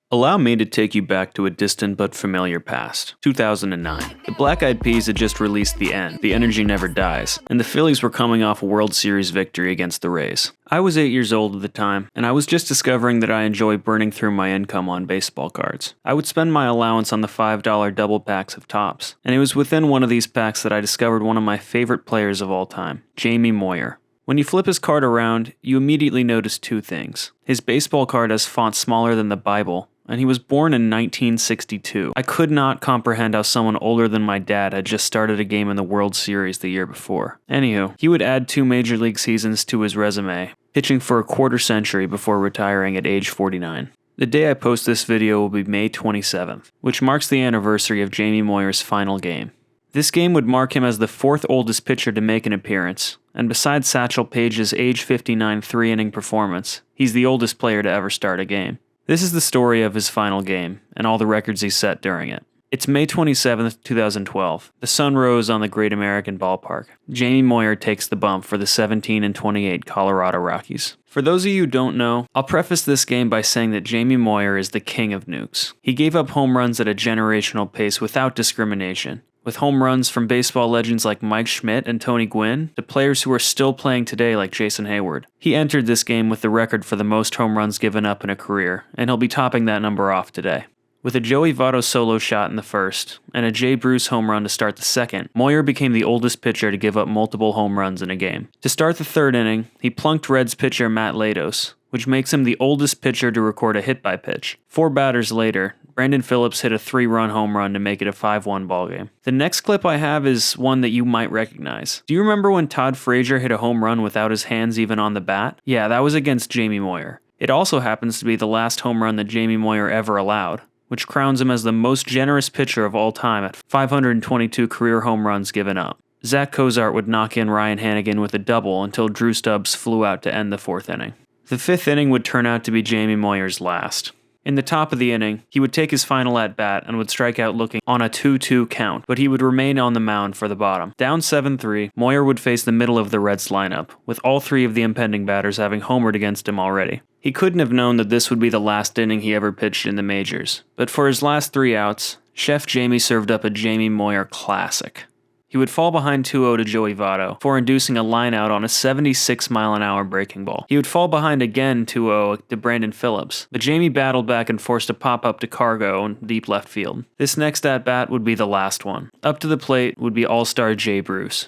Allow me to take you back to a distant but familiar past. 2009. The Black Eyed Peas had just released The End, The Energy Never Dies, and the Phillies were coming off a World Series victory against the Rays. I was 8 years old at the time, and I was just discovering that I enjoy burning through my income on baseball cards. I would spend my allowance on the $5 double packs of Topps, and it was within one of these packs that I discovered one of my favorite players of all time, Jamie Moyer. When you flip his card around, you immediately notice two things. His baseball card has font smaller than the Bible, and he was born in 1962. I could not comprehend how someone older than my dad had just started a game in the World Series the year before. Anywho, he would add 2 major league seasons to his resume, pitching for a quarter century before retiring at age 49. The day I post this video will be May 27th, which marks the anniversary of Jamie Moyer's final game. This game would mark him as the 4th oldest pitcher to make an appearance, and besides Satchel Paige's age 59 3-inning performance, he's the oldest player to ever start a game. This is the story of his final game, and all the records he set during it. It's May 27th, 2012. The sun rose on the Great American Ballpark. Jamie Moyer takes the bump for the 17-28 Colorado Rockies. For those of you who don't know, I'll preface this game by saying that Jamie Moyer is the king of nukes. He gave up home runs at a generational pace without discrimination, with home runs from baseball legends like Mike Schmidt and Tony Gwynn to players who are still playing today like Jason Hayward. He entered this game with the record for the most home runs given up in a career, and he'll be topping that number off today. With a Joey Votto solo shot in the first, and a Jay Bruce home run to start the second, Moyer became the oldest pitcher to give up multiple home runs in a game. To start the third inning, he plunked Reds pitcher Matt Latos, which makes him the oldest pitcher to record a hit by pitch. 4 batters later, Brandon Phillips hit a 3-run home run to make it a 5-1 ballgame. The next clip I have is one that you might recognize. Do you remember when Todd Frazier hit a home run without his hands even on the bat? Yeah, that was against Jamie Moyer. It also happens to be the last home run that Jamie Moyer ever allowed, which crowns him as the most generous pitcher of all time at 522 career home runs given up. Zach Cozart would knock in Ryan Hanigan with a double until Drew Stubbs flew out to end the 4th inning. The 5th inning would turn out to be Jamie Moyer's last. In the top of the inning, he would take his final at-bat and would strike out looking on a 2-2 count, but he would remain on the mound for the bottom. Down 7-3, Moyer would face the middle of the Reds lineup, with all 3 of the impending batters having homered against him already. He couldn't have known that this would be the last inning he ever pitched in the majors, but for his last 3 outs, Chef Jamie served up a Jamie Moyer classic. He would fall behind 2-0 to Joey Votto for inducing a lineout on a 76-mile-an-hour breaking ball. He would fall behind again 2-0 to Brandon Phillips, but Jamie battled back and forced a pop-up to Cargo in deep left field. This next at-bat would be the last one. Up to the plate would be all-star Jay Bruce.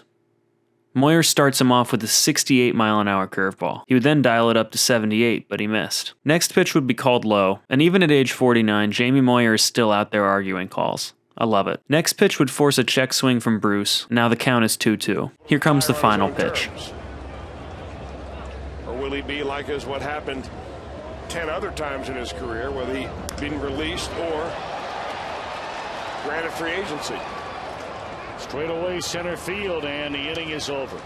Moyer starts him off with a 68-mile-an-hour curveball. He would then dial it up to 78, but he missed. Next pitch would be called low, and even at age 49, Jamie Moyer is still out there arguing calls. I love it. Next pitch would force a check swing from Bruce. Now the count is 2-2. Here comes the final pitch. Or will he be like as what happened 10 other times in his career, whether he been released or granted free agency? Straight away center field, and the inning is over.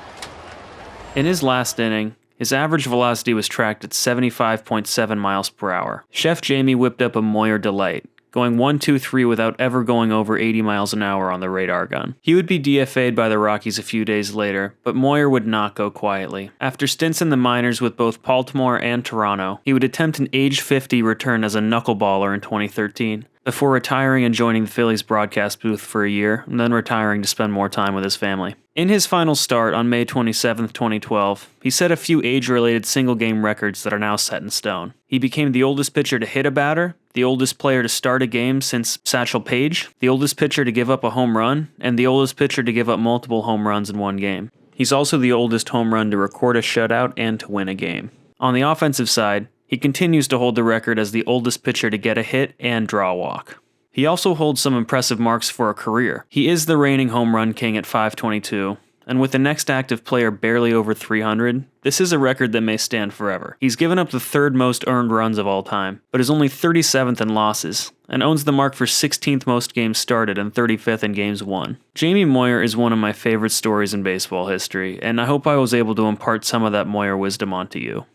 In his last inning, his average velocity was tracked at 75.7 miles per hour. Chef Jamie whipped up a Moyer delight, going 1-2-3 without ever going over 80 miles an hour on the radar gun. He would be DFA'd by the Rockies a few days later, but Moyer would not go quietly. After stints in the minors with both Baltimore and Toronto, he would attempt an age 50 return as a knuckleballer in 2013, before retiring and joining the Phillies broadcast booth for a year, and then retiring to spend more time with his family. In his final start on May 27, 2012, he set a few age-related single-game records that are now set in stone. He became the oldest pitcher to hit a batter, the oldest player to start a game since Satchel Paige, the oldest pitcher to give up a home run, and the oldest pitcher to give up multiple home runs in one game. He's also the oldest home run to record a shutout and to win a game. On the offensive side, he continues to hold the record as the oldest pitcher to get a hit and draw a walk. He also holds some impressive marks for a career. He is the reigning home run king at 522, and with the next active player barely over 300, this is a record that may stand forever. He's given up the 3rd most earned runs of all time, but is only 37th in losses, and owns the mark for 16th most games started and 35th in games won. Jamie Moyer is one of my favorite stories in baseball history, and I hope I was able to impart some of that Moyer wisdom onto you.